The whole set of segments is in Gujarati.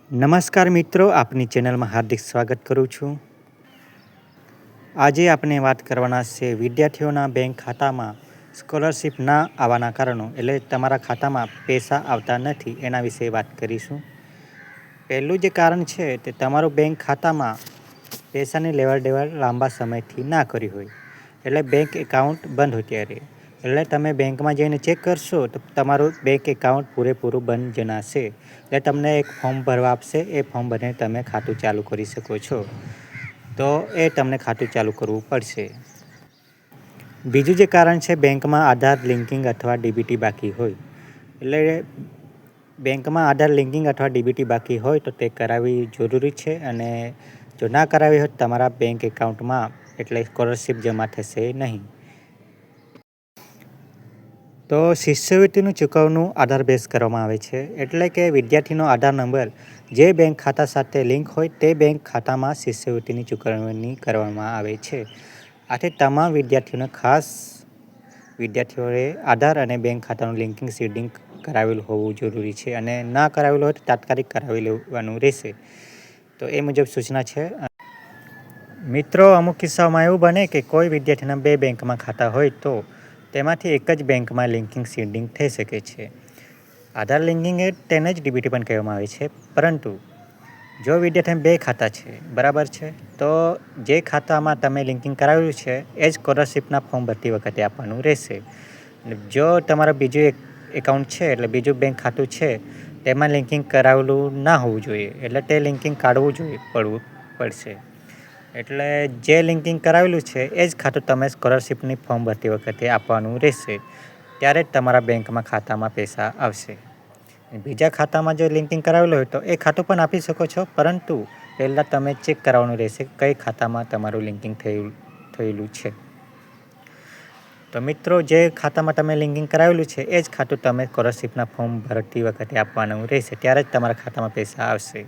નમસ્કાર મિત્રો, આપની ચેનલમાં હાર્દિક સ્વાગત કરું છું। આજે આપણે વાત કરવાના છે વિદ્યાર્થીઓના બેંક ખાતામાં સ્કોલરશિપ ના આવવાના કારણો, એટલે તમારા ખાતામાં પૈસા આવતા નથી એના વિશે વાત કરીશું। પહેલું જે કારણ છે તે તમારું બેંક ખાતામાં પૈસાની લેવડ દેવડ લાંબા સમયથી ના કરી હોય, એટલે બેંક એકાઉન્ટ બંધ હોય ત્યારે, એટલે તમે બેંકમાં જઈને ચેક કરશો તો તમારું બેંક એકાઉન્ટ પૂરેપૂરું બંધ જણાશે। એટલે તમને એક ફોર્મ ભરવા આપશે, એ ફોર્મ ભરીને તમે ખાતું ચાલુ કરી શકો છો। તો એ તમને ખાતું ચાલુ કરવું પડશે। બીજું જે કારણ છે બેંકમાં આધાર લિંકિંગ અથવા ડીબીટી બાકી હોય, એટલે બેંકમાં આધાર લિંકિંગ અથવા ડીબીટી બાકી હોય તો તે કરાવવી જરૂરી છે, અને જો ના કરાવી હોય તો તમારા બેંક એકાઉન્ટમાં એટલે સ્કોલરશિપ જમા થશે નહીં। તો શિષ્યવૃત્તિનું ચૂકવણું આધાર બેઝ કરવામાં આવે છે, એટલે કે વિદ્યાર્થીનો આધાર નંબર જે બેંક ખાતા સાથે લિંક હોય તે બેંક ખાતામાં શિષ્યવૃત્તિની ચૂકવણી કરવામાં આવે છે। આથી તમામ વિદ્યાર્થીઓએ આધાર અને બેંક ખાતાનું લિંકિંગ સીડિંગ કરાવેલું હોવું જરૂરી છે, અને ના કરાવેલું હોય તો તાત્કાલિક કરાવી લેવાનું રહેશે। તો એ મુજબ સૂચના છે। મિત્રો, અમુક કિસ્સાઓમાં એવું બને કે કોઈ વિદ્યાર્થીના બે બેંકમાં ખાતા હોય તો તેમાંથી એક જ બેંકમાં લિંકિંગ સીડિંગ થઈ શકે છે। આધાર લિંકિંગ એ તેને જ ડીબીટી પણ કહેવામાં આવે છે, પરંતુ જો વિદ્યાર્થીને બે ખાતા છે, બરાબર છે, તો જે ખાતામાં તમે લિંકિંગ કરાવેલું છે એ જ સ્કોલરશિપના ફોર્મ ભરતી વખતે આપવાનું રહેશે। જો તમારું બીજું એકાઉન્ટ છે, એટલે બીજું બેંક ખાતું છે, તેમાં લિંકિંગ કરાવેલું ના હોવું જોઈએ, એટલે તે લિંકિંગ કાઢવું પડશે। એટલે જે લિંકિંગ કરાવેલું છે એ જ ખાતું તમે સ્કોલરશિપની ફોર્મ ભરતી વખતે આપવાનું રહેશે, ત્યારે જ તમારા બેંકમાં ખાતામાં પૈસા આવશે। બીજા ખાતામાં જો લિંકિંગ કરાવેલું હોય તો એ ખાતું પણ આપી શકો છો, પરંતુ પહેલાં તમે ચેક કરાવવાનું રહેશે કઈ ખાતામાં તમારું લિંકિંગ થયેલું છે। તો મિત્રો, જે ખાતામાં તમે લિંકિંગ કરાવેલું છે એ જ ખાતું તમે સ્કોલરશિપના ફોર્મ ભરતી વખતે આપવાનું રહેશે, ત્યારે જ તમારા ખાતામાં પૈસા આવશે।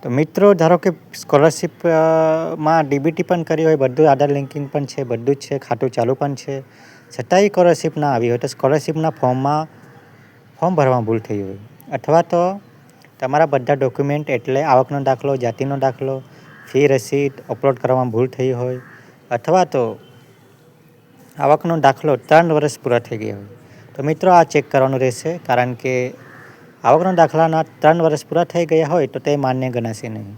તો મિત્રો, ધારો કે સ્કોલરશિપમાં ડીબીટી પણ કરી હોય, બધું આધાર લિંકિંગ પણ છે, બધું જ છે, ખાતું ચાલુ પણ છે, છતાંય સ્કોલરશિપ ના આવી હોય તો સ્કોલરશિપના ફોર્મ ભરવામાં ભૂલ થઈ હોય, અથવા તો તમારા બધા ડોક્યુમેન્ટ એટલે આવકનો દાખલો, જાતિનો દાખલો, ફી રસીદ અપલોડ કરવામાં ભૂલ થઈ હોય, અથવા તો આવકનો દાખલો 3 વર્ષ પૂરા થઈ ગયા હોય, તો મિત્રો આ ચેક કરવાનું રહેશે, કારણ કે આવકના દાખલાના 3 વર્ષ પૂરા થઈ ગયા હોય તો તે માન્ય ગણાશે નહીં,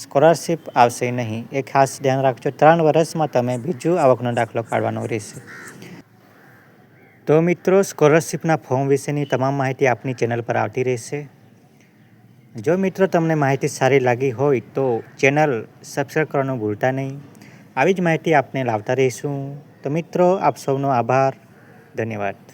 સ્કોલરશિપ આવશે નહીં, એ ખાસ ધ્યાન રાખજો। 3 વર્ષમાં તમે બીજું આવકનો દાખલો કાઢવાનો રહેશે। તો મિત્રો, સ્કોલરશિપના ફોર્મ વિશેની તમામ માહિતી આપની ચેનલ પર આવતી રહેશે। જો મિત્રો તમને માહિતી સારી લાગી હોય તો ચેનલ સબસ્ક્રાઈબ કરવાનું ભૂલતા નહીં। આવી જ માહિતી આપને લાવતા રહીશું। તો મિત્રો, આપ સૌનો આભાર, ધન્યવાદ।